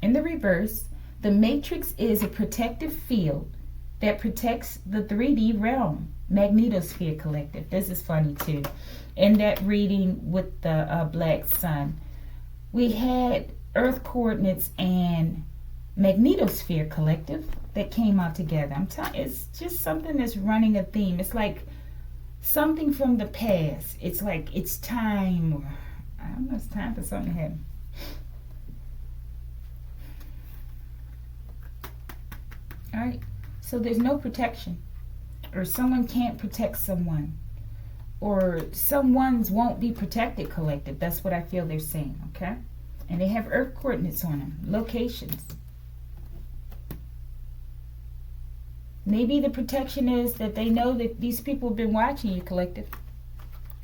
In the reverse, the matrix is a protective field that protects the 3D realm. Magnetosphere collective. This is funny too. In that reading with the black sun, we had Earth coordinates and magnetosphere collective that came out together. I'm telling you, it's just something that's running a theme. It's like something from the past. It's like it's time. I don't know, it's time for something to happen. All right. So there's no protection, or someone can't protect someone, or someone's won't be protected, collective. That's what I feel they're saying, okay? And they have earth coordinates on them, locations. Maybe the protection is that they know that these people have been watching you, collective.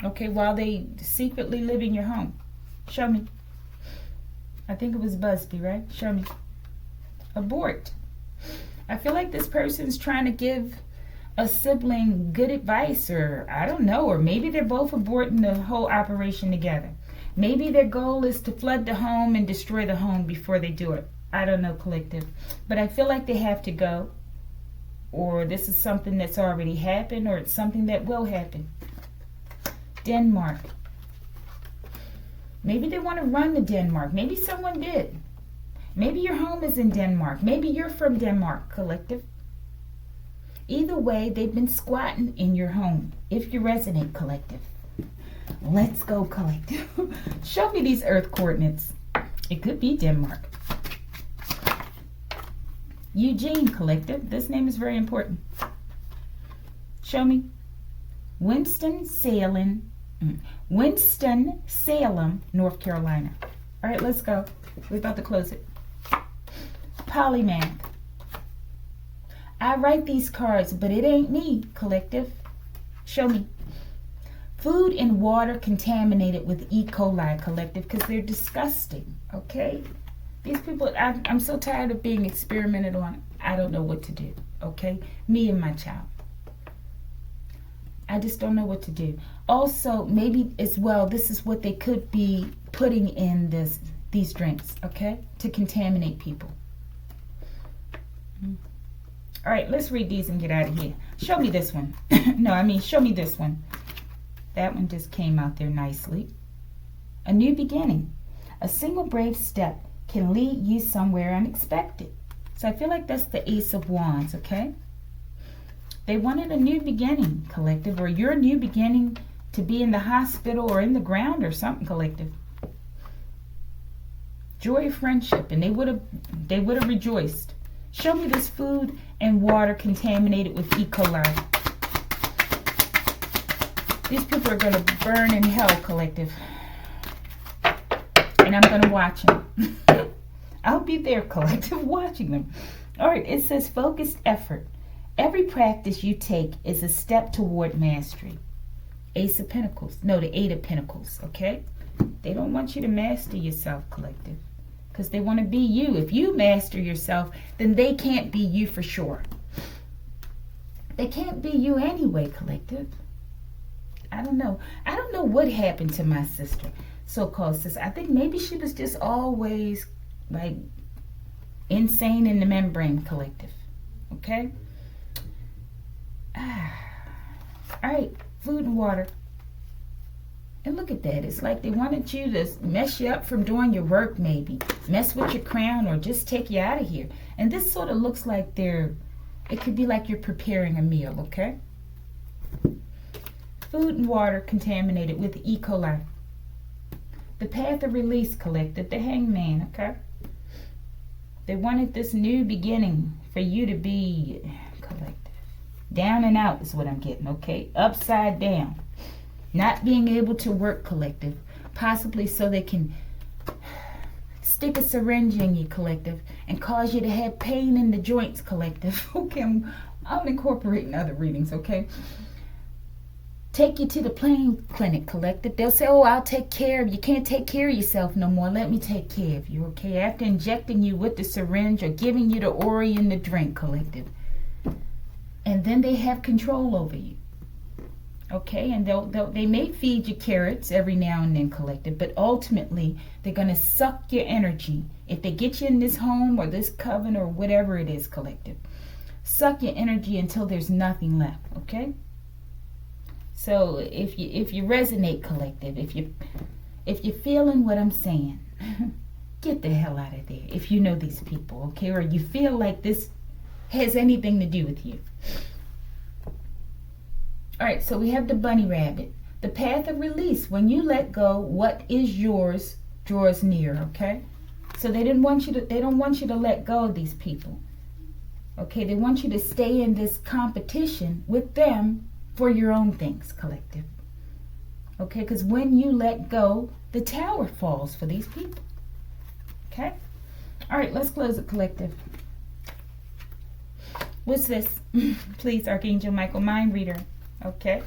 Okay, while they secretly live in your home. Show me. I think it was Busby, right? Show me. Abort. I feel like this person's trying to give a sibling good advice, or I don't know, or maybe they're both aborting the whole operation together. Maybe their goal is to flood the home and destroy the home before they do it. I don't know, collective. But I feel like they have to go, or this is something that's already happened, or it's something that will happen. Denmark. Maybe they want to run to Denmark. Maybe someone did. Maybe your home is in Denmark. Maybe you're from Denmark, collective. Either way, they've been squatting in your home. If you resonate, collective. Let's go, collective. Show me these earth coordinates. It could be Denmark. Eugene, collective. This name is very important. Show me. Winston-Salem, North Carolina. All right, let's go. We're about to close it. Polymath. I write these cards, but it ain't me, collective. Show me. Food and water contaminated with E. coli, collective, because they're disgusting, okay? These people, I'm so tired of being experimented on. I don't know what to do, okay? Me and my child. I just don't know what to do. Also, maybe as well, this is what they could be putting in these drinks, okay? To contaminate people. All right, let's read these and get out of here. Show me this one. Show me this one. That one just came out there nicely. A new beginning. A single brave step can lead you somewhere unexpected. So I feel like that's the Ace of Wands, okay? They wanted a new beginning, collective, or your new beginning to be in the hospital or in the ground or something, collective. Joy of friendship, and they would have rejoiced. Show me this food and water contaminated with E. coli. These people are going to burn in hell, collective. And I'm going to watch them. I'll be there, collective, watching them. All right, it says focused effort. Every practice you take is a step toward mastery. Ace of Pentacles. No, the Eight of Pentacles, okay? They don't want you to master yourself, collective. Because they want to be you. If you master yourself, then they can't be you for sure. They can't be you anyway, collective. I don't know. I don't know what happened to my sister, so-called sister. I think maybe she was just always, like, insane in the membrane, collective. Okay? All right, food and water. And look at that. It's like they wanted you to mess you up from doing your work, maybe. Mess with your crown or just take you out of here. And this sort of looks like it could be like you're preparing a meal, okay? Food and water contaminated with E. coli. The path of release, collected. The hangman, okay? They wanted this new beginning for you to be collective. Down and out is what I'm getting, okay? Upside down. Not being able to work, collective. Possibly so they can stick a syringe in you, collective, and cause you to have pain in the joints, collective. Okay, I'm incorporating other readings, okay? Take you to the pain clinic, collective. They'll say, oh, I'll take care of you. You can't take care of yourself no more. Let me take care of you, okay? After injecting you with the syringe or giving you the Ori in the drink, collective. And then they have control over you. Okay, and they may feed you carrots every now and then, collective, but ultimately they're going to suck your energy. If they get you in this home or this coven or whatever it is, collective, suck your energy until there's nothing left, okay? So if you resonate, collective, if you're feeling what I'm saying, get the hell out of there if you know these people, okay? Or you feel like this has anything to do with you. All right, so we have the bunny rabbit. The path of release. When you let go, what is yours draws near, okay? So they don't want you to let go of these people. Okay, they want you to stay in this competition with them for your own things, collective. Okay, because when you let go, the tower falls for these people. Okay? All right, let's close it, collective. What's this? Please, Archangel Michael, mind reader. Okay?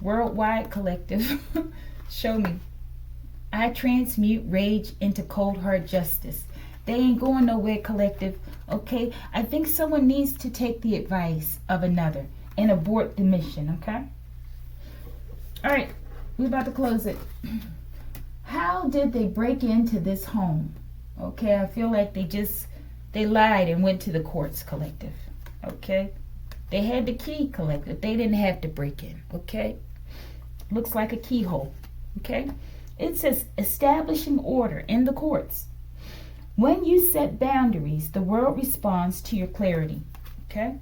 Worldwide, collective. Show me. I transmute rage into cold hard justice. They ain't going nowhere, collective. Okay? I think someone needs to take the advice of another and abort the mission. Okay? All right, we're about to close it. How did they break into this home? Okay, I feel like they lied and went to the courts, collective. Okay, they had the key, collective. They didn't have to break in. Okay, looks like a keyhole. Okay, it says establishing order in the courts. When you set boundaries, the world responds to your clarity. Okay.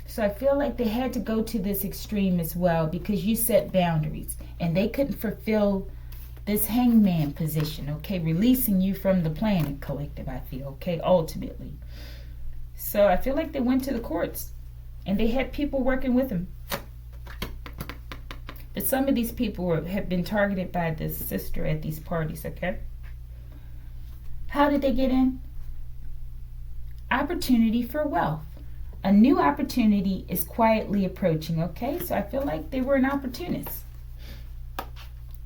So I feel like they had to go to this extreme as well because you set boundaries and they couldn't fulfill this hangman position, okay? Releasing you from the planet, collective, I feel, okay? Ultimately. So I feel like they went to the courts and they had people working with them. But some of these people have been targeted by this sister at these parties, okay? How did they get in? Opportunity for wealth. A new opportunity is quietly approaching, okay? So I feel like they were an opportunist.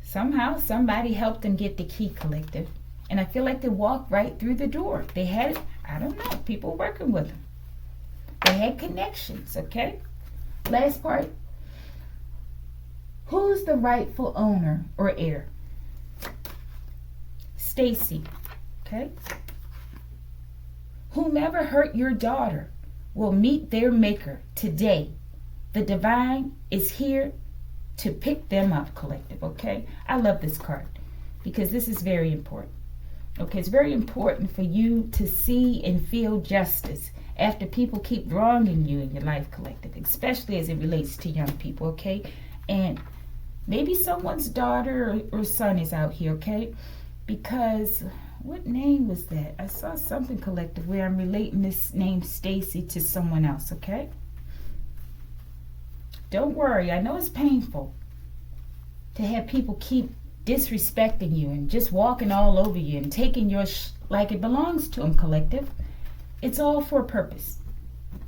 Somehow, somebody helped them get the key, collective. And I feel like they walked right through the door. They had, I don't know, people working with them. They had connections, okay? Last part. Who's the rightful owner or heir? Stacy, okay? Whomever hurt your daughter will meet their maker today. The divine is here to pick them up, collective, okay? I love this card because this is very important. Okay, it's very important for you to see and feel justice after people keep wronging you in your life, collective, especially as it relates to young people, okay? And maybe someone's daughter or son is out here, okay? Because what name was that? I saw something, collective, where I'm relating this name Stacy to someone else, okay? Don't worry. I know it's painful to have people keep disrespecting you and just walking all over you and taking your like it belongs to them, collective. It's all for a purpose.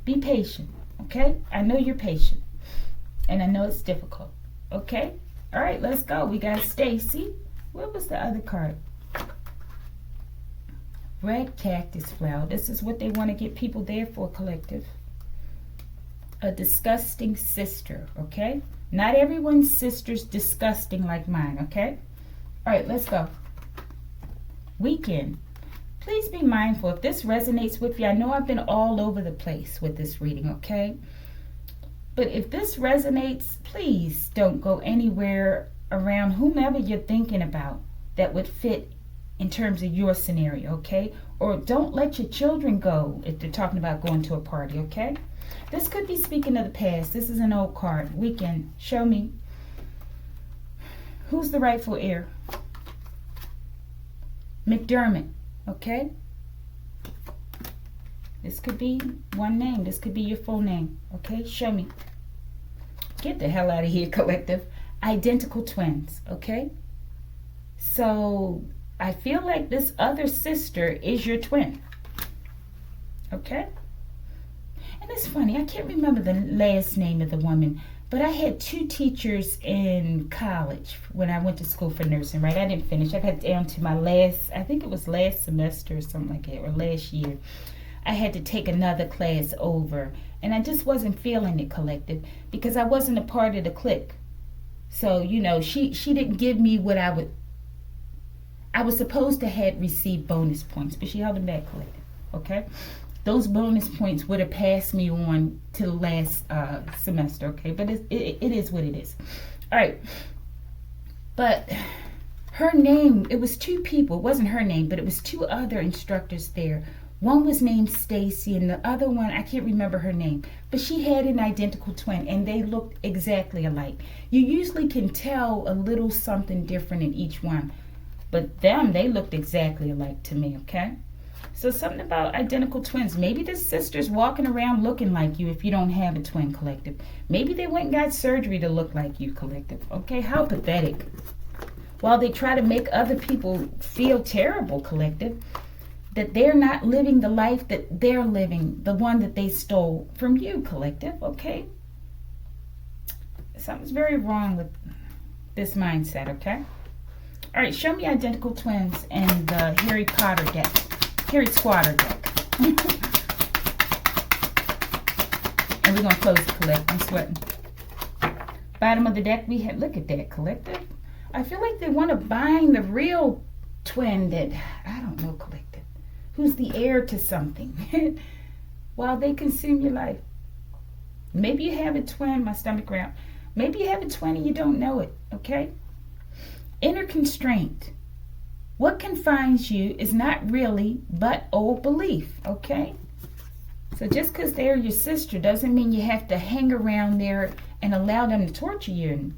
Be patient, okay? I know you're patient. And I know it's difficult, okay? All right, let's go. We got Stacy. What was the other card? Red cactus flower. This is what they want to get people there for, collective. A disgusting sister, okay? Not everyone's sister's disgusting like mine, okay? All right, let's go. Weekend. Please be mindful. If this resonates with you, I know I've been all over the place with this reading, okay? But if this resonates, please don't go anywhere around whomever you're thinking about that would fit in terms of your scenario, okay? Or don't let your children go if they're talking about going to a party, okay? This could be speaking of the past. This is an old card. Weekend. Show me. Who's the rightful heir? McDermott, okay? This could be one name. This could be your full name, okay? Show me. Get the hell out of here, collective. Identical twins, okay? So I feel like this other sister is your twin, okay? And it's funny, I can't remember the last name of the woman, but I had 2 teachers in college when I went to school for nursing, right? I didn't finish. I got down to my last, I think it was last semester or something like that, or last year. I had to take another class over, and I just wasn't feeling it, collective, because I wasn't a part of the clique. So, you know, she didn't give me what I was supposed to have received bonus points, but she held them back, collective, okay? Those bonus points would have passed me on to the last semester, okay? But it is what it is. All right. But her name, it was 2 people. It wasn't her name, but it was 2 other instructors there. One was named Stacy, and the other one, I can't remember her name. But she had an identical twin, and they looked exactly alike. You usually can tell a little something different in each one. But them, they looked exactly alike to me, okay? So something about identical twins. Maybe this sister's walking around looking like you if you don't have a twin, collective. Maybe they went and got surgery to look like you, collective. Okay, how pathetic. While they try to make other people feel terrible, collective, that they're not living the life that they're living, the one that they stole from you, collective, okay? Something's very wrong with this mindset, okay? All right, show me identical twins and the Harry Potter deck. Harry Squatter deck. And we're going to close the collective. I'm sweating. Bottom of the deck, we had, look at that, collective. I feel like they want to bind the real twin that, I don't know, collective, who's the heir to something while they consume your life. Maybe you have a twin, my stomach round. Maybe you have a twin and you don't know it, okay? Inner constraint. What confines you is not really but old belief, okay? So just because they're your sister doesn't mean you have to hang around there and allow them to torture you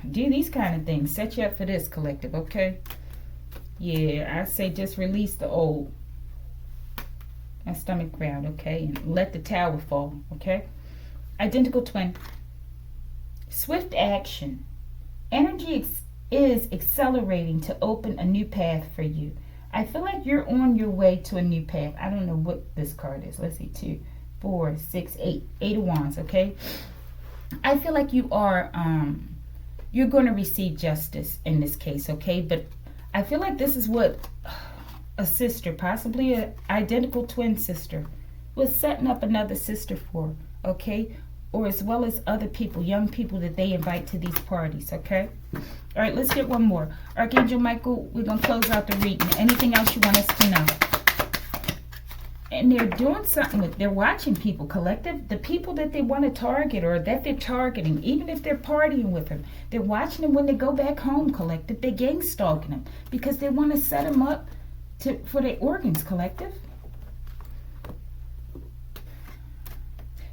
and do these kind of things. Set you up for this, collective, okay? Yeah, I say just release the old. My stomach ground, okay? And let the tower fall, okay? Identical twin. Swift action. Energy is accelerating to open a new path for you. I feel like you're on your way to a new path. I don't know what this card is. Let's see, 2, 4, 6, 8. 8 of Wands, okay? I feel like you are, you're going to receive justice in this case, okay? But I feel like this is what a sister, possibly an identical twin sister, was setting up another sister for, okay? Or as well as other people, young people that they invite to these parties, okay? All right, let's get one more. Archangel Michael, we're going to close out the reading. Anything else you want us to know? And they're doing something with, they're watching people, collective. The people that they want to target or that they're targeting, even if they're partying with them, they're watching them when they go back home, collective. They're gang stalking them because they want to set them up for their organs, collective.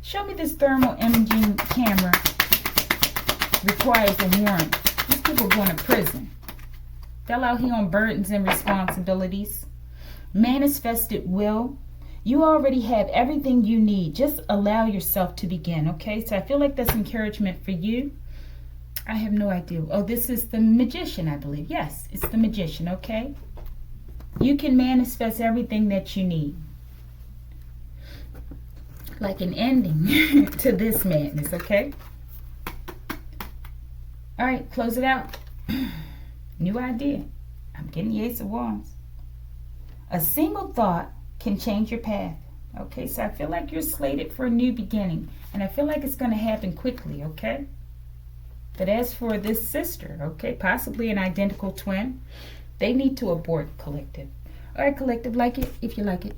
Show me this thermal imaging camera requires a warrant. These people are going to prison. They're out here on burdens and responsibilities. Manifested will. You already have everything you need. Just allow yourself to begin, okay? So I feel like that's encouragement for you. I have no idea. Oh, this is the Magician, I believe. Yes, it's the Magician, okay? You can manifest everything that you need. Like an ending to this madness, okay? All right, close it out. New idea. I'm getting the Ace of Wands. A single thought can change your path. Okay, so I feel like you're slated for a new beginning. And I feel like it's going to happen quickly, okay? But as for this sister, okay, possibly an identical twin, they need to abort, collective. All right, collective, like it if you like it.